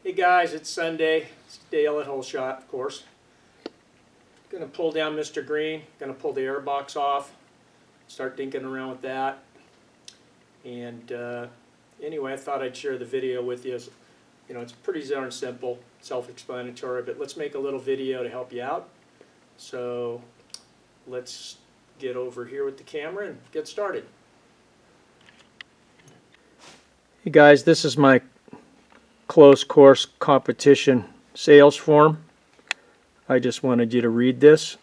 Hey guys, it's Sunday. It's Dale at Holeshot, of course. Going to pull down Mr. Green. Going to pull the air box off. Start dinking around with that. And anyway, I thought I'd share the video with you. You know, it's pretty darn simple, self-explanatory, but let's make a little video to help you out. So let's get over here with the camera and get started. Hey guys, this is my close course competition sales form. I just wanted you to read this,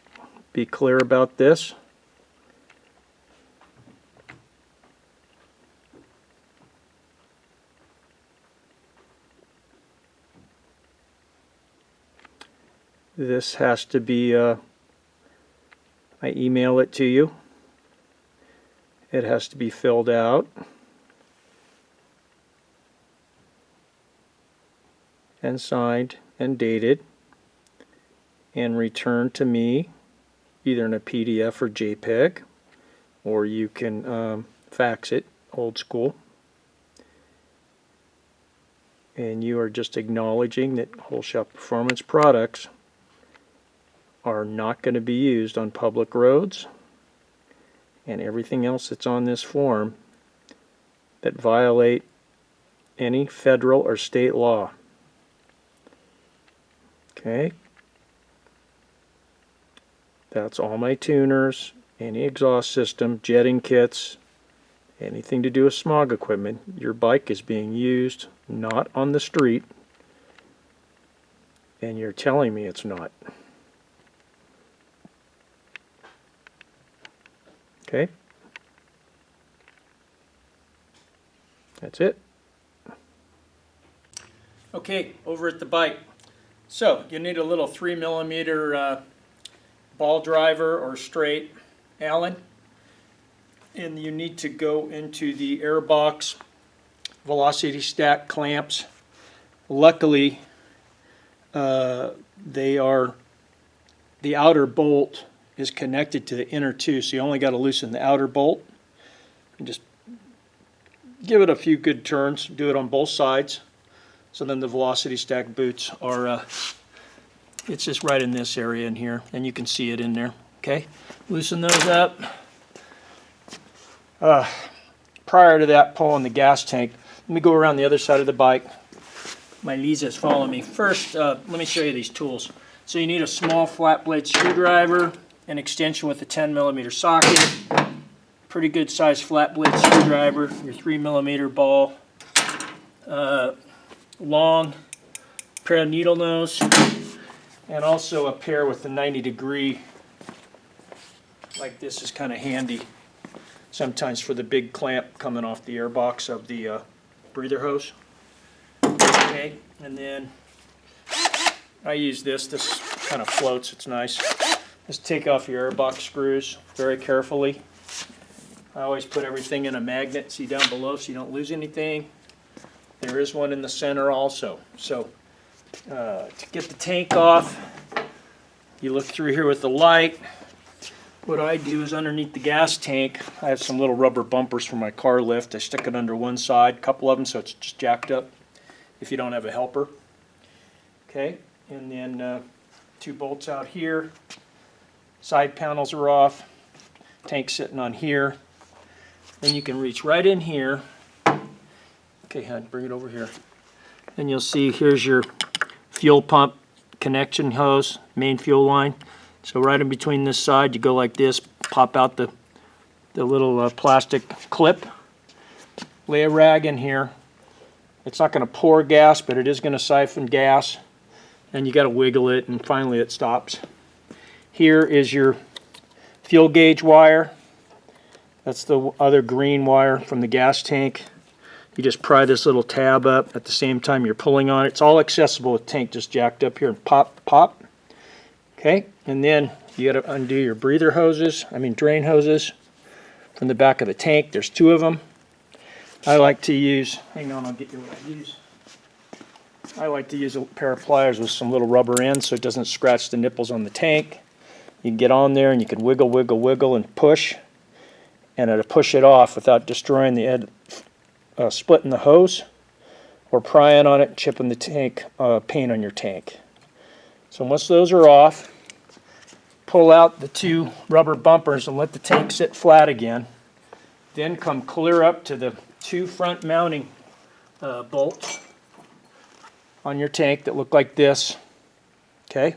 be clear about this. This has to be, I email it to you. It has to be filled out and signed and dated and returned to me either in a PDF or JPEG, or you can fax it, old school. And you are just acknowledging that Holeshot Performance Products are not going to be used on public roads, and everything else that's on this form that violate any federal or state law. Okay, that's all my tuners, any exhaust system, jetting kits, anything to do with smog equipment. Your bike is being used not on the street, and you're telling me it's not. Okay, that's it. Okay, over at the bike. So you need a little 3mm ball driver or straight Allen, and you need to go into the airbox velocity stack clamps. Luckily, they are, the outer bolt is connected to the inner two, so you only got to loosen the outer bolt and just give it a few good turns. Do it on both sides. So then the velocity stack boots are, it's just right in this area in here, and you can see it in there. Okay, loosen those up. Prior to that, pulling the gas tank, let me go around the other side of the bike. My Lisa's following me. First, let me show you these tools. So you need a small flat blade screwdriver, an extension with a 10mm socket, pretty good size flat blade screwdriver, your 3mm ball, long pair of needle nose, and also a pair with a 90-degree, like this is kind of handy sometimes for the big clamp coming off the airbox of the breather hose. Okay, and then I use this kind of floats, it's nice. Just take off your airbox screws very carefully. I always put everything in a magnet, see down below, so you don't lose anything. There is one in the center also. So to get the tank off, you look through here with the light. What I do is underneath the gas tank, I have some little rubber bumpers for my car lift. I stick it under one side, a couple of them, so it's just jacked up if you don't have a helper. Okay, and then 2 bolts out here. Side panels are off. Tank sitting on here. Then you can reach right in here. Okay, hon, bring it over here. And you'll see here's your fuel pump connection hose, main fuel line. So right in between this side, you go like this, pop out the little plastic clip. Lay a rag in here. It's not going to pour gas, but it is going to siphon gas. And you got to wiggle it, and finally it stops. Here is your fuel gauge wire. That's the other green wire from the gas tank. You just pry this little tab up at the same time you're pulling on it. It's all accessible with tank just jacked up here and pop, pop. Okay, and then you got to undo your breather hoses, drain hoses from the back of the tank. There's 2 of them. I like to use, hang on, I'll get you what I use. I like to use a pair of pliers with some little rubber ends so it doesn't scratch the nipples on the tank. You can get on there and you can wiggle, wiggle, wiggle and push. And it'll push it off without destroying the splitting the hose. or prying on it, chipping the tank paint on your tank. So once those are off, pull out the 2 rubber bumpers and let the tank sit flat again. Then come clear up to the 2 front mounting bolts on your tank that look like this. Okay,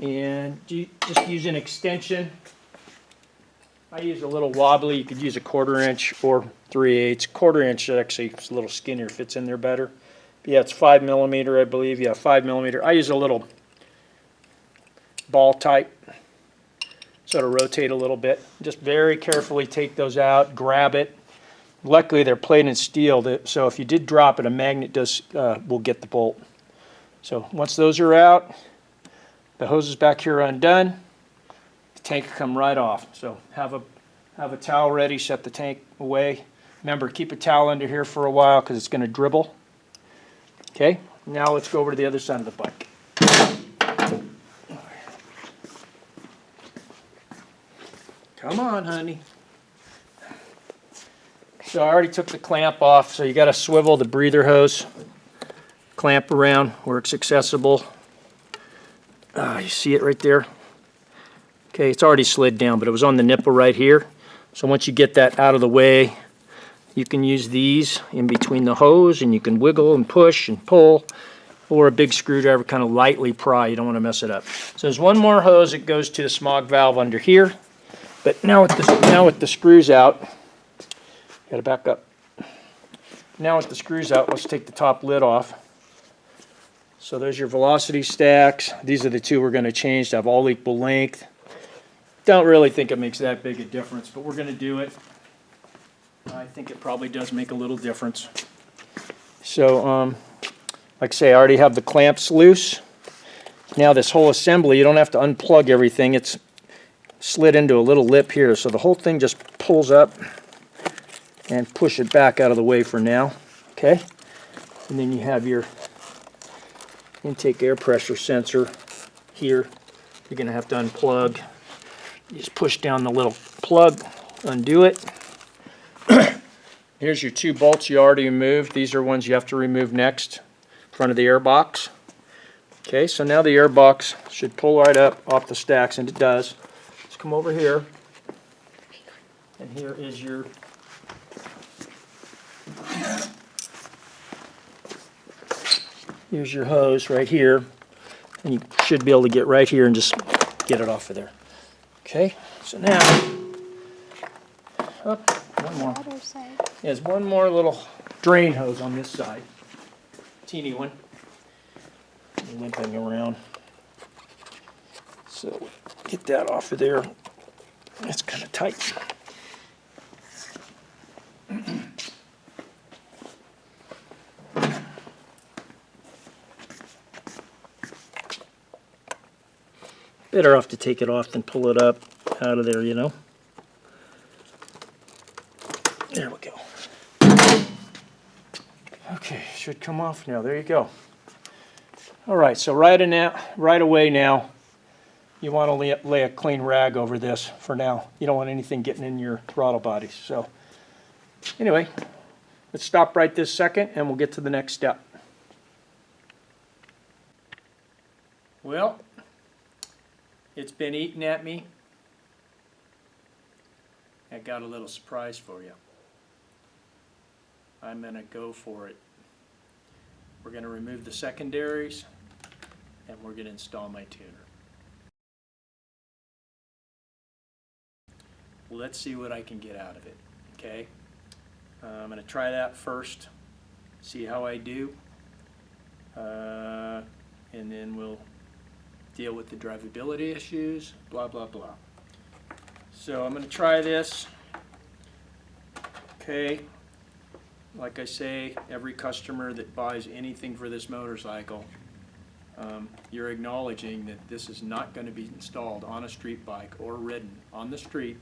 and just use an extension. I use a little wobbly. You could use a 1/4 inch or 3/8. 1/4 inch actually is a little skinnier, fits in there better. But yeah, it's 5 millimeter, I believe. Yeah, 5 millimeter. I use a little ball type, so it'll rotate a little bit. Just very carefully take those out, grab it. Luckily, they're plated in steel, so if you did drop it, a magnet will get the bolt. So once those are out, the hoses back here are undone. The tank will come right off. So have a towel ready, set the tank away. Remember, keep a towel under here for a while because it's going to dribble. Okay, now let's go over to the other side of the bike. Come on, honey. So I already took the clamp off, so you got to swivel the breather hose clamp around where it's accessible. You see it right there? Okay, it's already slid down, but it was on the nipple right here. So once you get that out of the way, you can use these in between the hose, and you can wiggle and push and pull, or a big screwdriver kind of lightly pry. You don't want to mess it up. So there's one more hose that goes to the smog valve under here. But now with the screws out, got to back up. Now with the screws out, let's take the top lid off. So there's your velocity stacks. These are the 2 we're going to change to have all equal length. Don't really think it makes that big a difference, but we're going to do it. I think it probably does make a little difference. So, like I say, I already have the clamps loose. Now this whole assembly, you don't have to unplug everything. It's slid into a little lip here, so the whole thing just pulls up and push it back out of the way for now. Okay, and then you have your intake air pressure sensor here. You're going to have to unplug. You just push down the little plug, undo it. Here's your 2 bolts you already removed. These are ones you have to remove next, in front of the air box. Okay, so now the air box should pull right up off the stacks, and it does. Let's come over here, and here is your here's your hose right here, and you should be able to get right here and just get it off of there. Okay, so now, one more. There's one more little drain hose on this side, teeny one, limping around. So get that off of there. It's kind of tight. Better off to take it off than pull it up out of there, you know. There we go. Okay, should come off now. There you go. All right, so right away now, you want to lay a clean rag over this for now. You don't want anything getting in your throttle body. So anyway, let's stop right this second, and we'll get to the next step. Well, it's been eating at me. I got a little surprise for you. I'm going to go for it. We're going to remove the secondaries, and we're going to install my tuner. Let's see what I can get out of it, okay? I'm going to try that first, see how I do, and then we'll deal with the drivability issues, blah, blah, blah. So I'm going to try this. Okay, like I say, every customer that buys anything for this motorcycle, you're acknowledging that this is not going to be installed on a street bike or ridden on the street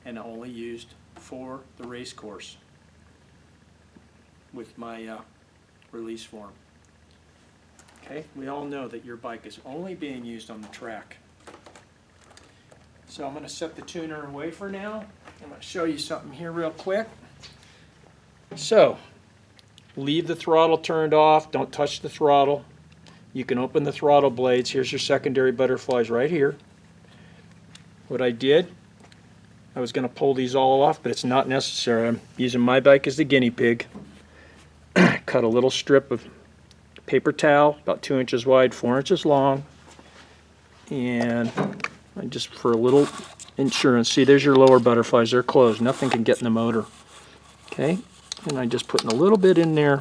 and only used for the race course with my release form. Okay, we all know that your bike is only being used on the track. So I'm going to set the tuner away for now. I'm going to show you something here real quick. So leave the throttle turned off. Don't touch the throttle. You can open the throttle blades. Here's your secondary butterflies right here. What I did, I was going to pull these all off, but it's not necessary. I'm using my bike as the guinea pig. Cut a little strip of paper towel, about 2 inches wide, 4 inches long, and I just, for a little insurance, see, there's your lower butterflies. They're closed. Nothing can get in the motor. Okay, and I'm just putting a little bit in there,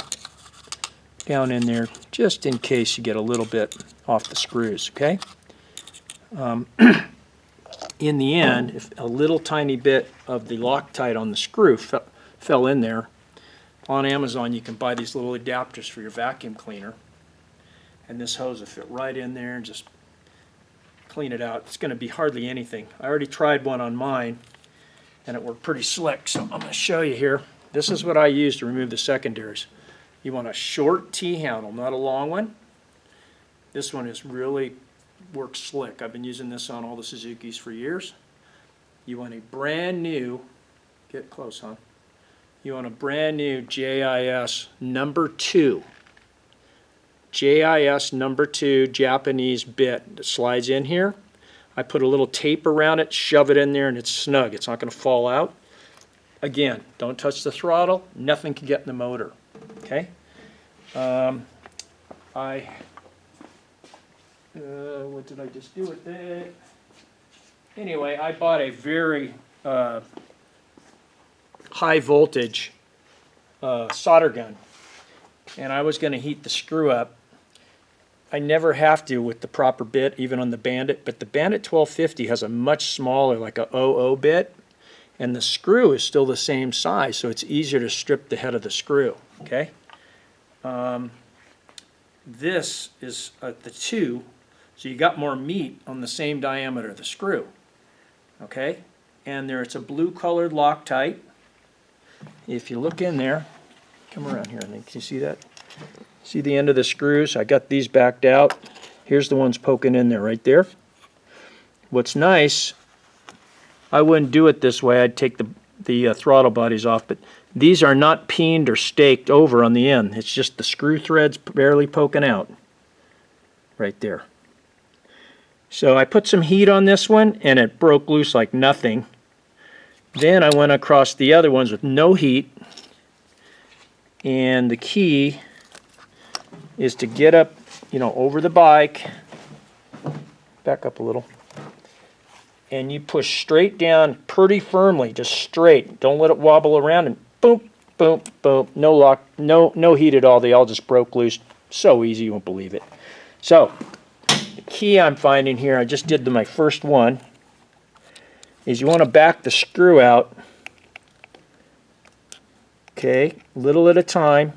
down in there, just in case you get a little bit off the screws. Okay. In the end, if a little tiny bit of the Loctite on the screw fell in there, on Amazon you can buy these little adapters for your vacuum cleaner, and this hose will fit right in there and just clean it out. It's going to be hardly anything. I already tried one on mine and it worked pretty slick, so I'm going to show you here. This is what I use to remove the secondaries. You want a short T-handle, not a long one. This one is really works slick. I've been using this on all the Suzukis for years. You want a brand new, get close, huh? You want a brand new JIS number 2. JIS number 2 Japanese bit that slides in here. I put a little tape around it, shove it in there, and it's snug. It's not going to fall out. Again, don't touch the throttle. Nothing can get in the motor. Okay? What did I just do with it? Anyway, I bought a very high voltage solder gun, and I was going to heat the screw up. I never have to with the proper bit, even on the Bandit, but the Bandit 1250 has a much smaller, like a 00 bit, and the screw is still the same size, so it's easier to strip the head of the screw. Okay. This is the 2, so you got more meat on the same diameter of the screw. Okay, and there it's a blue colored Loctite. If you look in there, come around here, I think, can you see that? See the end of the screws? I got these backed out. Here's the ones poking in there right there. What's nice, I wouldn't do it this way. I'd take the throttle bodies off, but these are not peened or staked over on the end. It's just the screw threads barely poking out right there. So I put some heat on this one and it broke loose like nothing. Then I went across the other ones with no heat, and the key is to get up, you know, over the bike, back up a little, and you push straight down pretty firmly, just straight. Don't let it wobble around, and boom, boom, boom. No lock, no heat at all. They all just broke loose. So easy, you won't believe it. So the key I'm finding here, I just did my first one, is you want to back the screw out, okay, little at a time.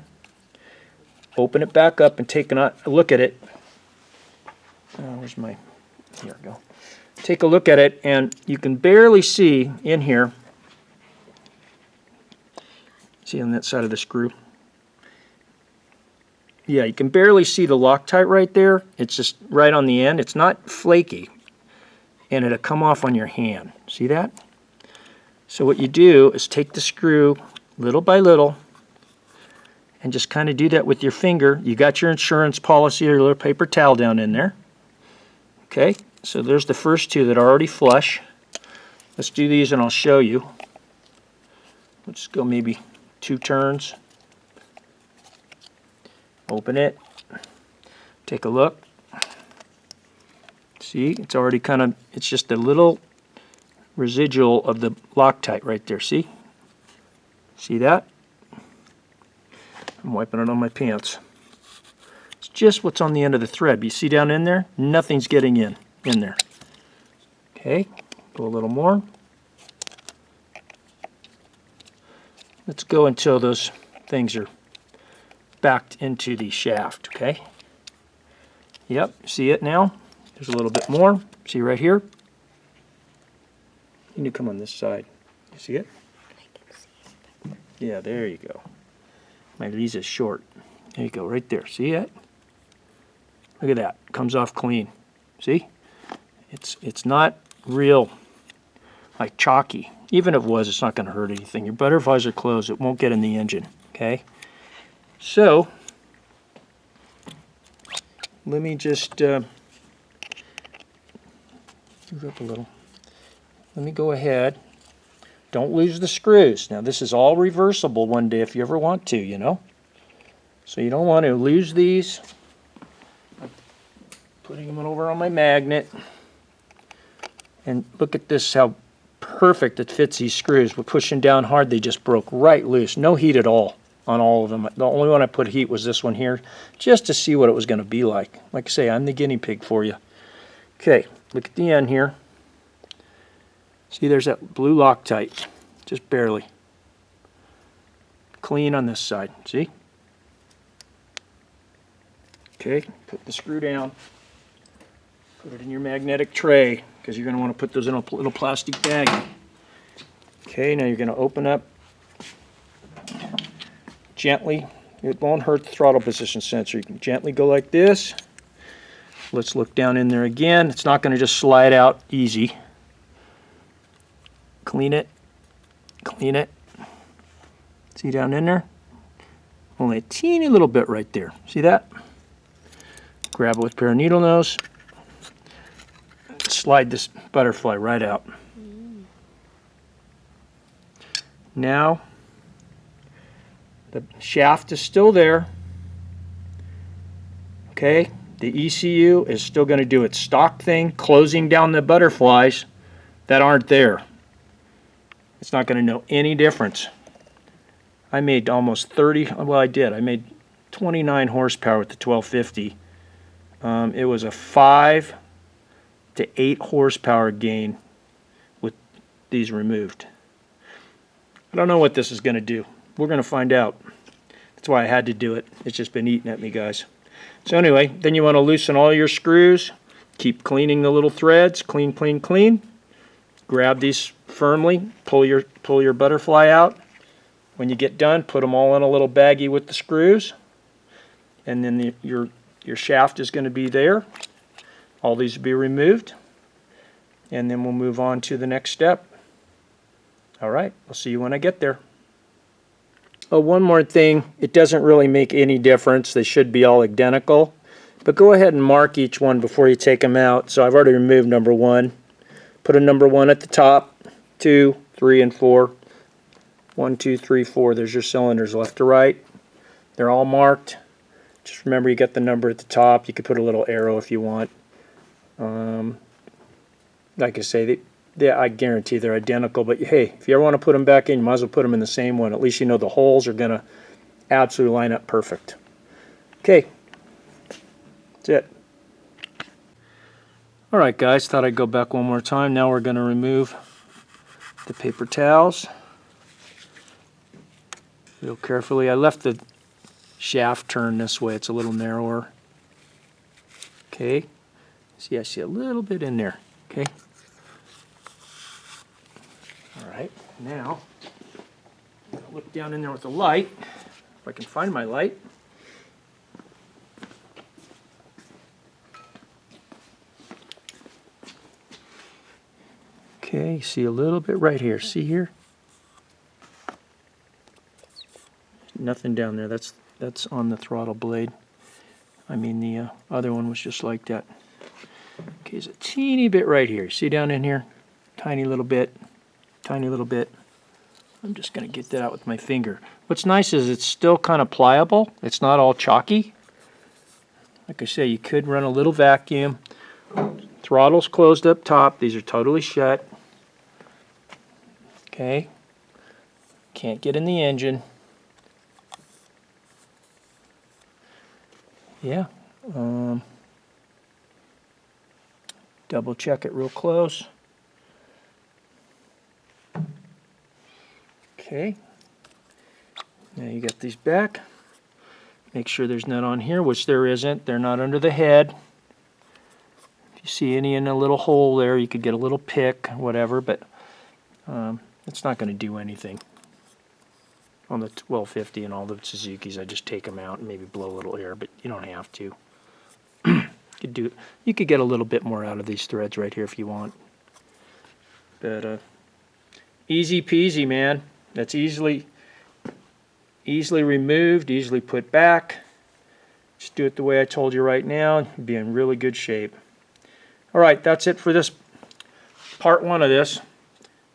Open it back up and take a look at it. Where's my, here we go. Take a look at it, and you can barely see in here. See on that side of the screw? Yeah, you can barely see the Loctite right there. It's just right on the end. It's not flaky, and it'll come off on your hand. See that? So what you do is take the screw little by little and just kind of do that with your finger. You got your insurance policy or your little paper towel down in there. Okay, so there's the first 2 that are already flush. Let's do these and I'll show you. Let's go maybe 2 turns. Open it. Take a look. See, it's already kind of, it's just a little residual of the Loctite right there. See? See that? I'm wiping it on my pants. It's just what's on the end of the thread. You see down in there? Nothing's getting in there. Okay, go a little more. Let's go until those things are backed into the shaft, okay? Yep, see it now? There's a little bit more. See right here? You need to come on this side. You see it? Yeah, there you go. My Lisa's short. There you go, right there. See it? Look at that. Comes off clean. See? It's not real, like chalky. Even if it was, it's not going to hurt anything. Your butterflies are closed. It won't get in the engine. Okay? So let me just move up a little. Let me go ahead. Don't lose the screws. Now this is all reversible one day if you ever want to, you know. So you don't want to lose these. I'm putting them over on my magnet. And look at this, how perfect it fits these screws. We're pushing down hard, they just broke right loose. No heat at all on all of them. The only one I put heat was this one here, just to see what it was going to be like. Like I say, I'm the guinea pig for you. Okay, look at the end here. See, there's that blue Loctite, just barely. Clean on this side, see? Okay, put the screw down. Put it in your magnetic tray, because you're going to want to put those in a little plastic bag. Okay, now you're going to open up gently. It won't hurt the throttle position sensor. You can gently go like this. Let's look down in there again. It's not going to just slide out easy. Clean it. Clean it. See down in there? Only a teeny little bit right there. See that? Grab it with a pair of needle nose. Slide this butterfly right out. Now, the shaft is still there. Okay, the ECU is still going to do its stock thing, closing down the butterflies that aren't there. It's not going to know any difference. I made almost 30, well I did, I made 29 horsepower with the 1250. It was a 5 to 8 horsepower gain with these removed. I don't know what this is going to do. We're going to find out. That's why I had to do it. It's just been eating at me, guys. So anyway, then you want to loosen all your screws. Keep cleaning the little threads. Clean, clean, clean. Grab these firmly. Pull your butterfly out. When you get done, put them all in a little baggie with the screws. And then your shaft is going to be there. All these will be removed, and then we'll move on to the next step. All right, I'll see you when I get there. Oh, one more thing. It doesn't really make any difference. They should be all identical, but go ahead and mark each one before you take them out. So I've already removed number 1. Put a number 1 at the top, 2, 3, and 4. 1, 2, 3, 4. There's your cylinders left to right. They're all marked. Just remember you got the number at the top. You could put a little arrow if you want. Like I say, I guarantee they're identical, but hey, if you ever want to put them back in, you might as well put them in the same one. At least you know the holes are going to absolutely line up perfect. Okay, that's it. Alright guys, thought I'd go back one more time. Now we're going to remove the paper towels. Real carefully. I left the shaft turned this way. It's a little narrower. Okay. See, I see a little bit in there. Okay. All right. Now, I'm gonna look down in there with the light, if I can find my light. Okay. See a little bit right here. See here? Nothing down there. That's on the throttle blade. I mean, the other one was just like that. Okay, there's a teeny bit right here. See down in here? Tiny little bit. Tiny little bit. I'm just going to get that out with my finger. What's nice is it's still kind of pliable. It's not all chalky. Like I say, you could run a little vacuum. Throttle's closed up top. These are totally shut. Okay. Can't get in the engine. Yeah. Double check it real close. Okay. Now you got these back. Make sure there's none on here, which there isn't. They're not under the head. If you see any in a little hole there, you could get a little pick, whatever, but it's not going to do anything. On the 1250 and all the Suzukis, I just take them out and maybe blow a little air, but you don't have to. You could get a little bit more out of these threads right here if you want. But easy peasy, man. That's easily easily removed, easily put back. Just do it the way I told you right now. You'll be in really good shape. All right, that's it for this part 1 of this.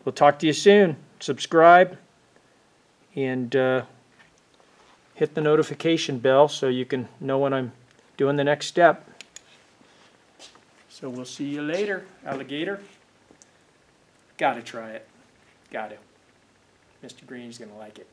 We'll talk to you soon. Subscribe and hit the notification bell so you can know when I'm doing the next step. So we'll see you later, alligator. Gotta try it. Gotta. Mr. Green's gonna like it.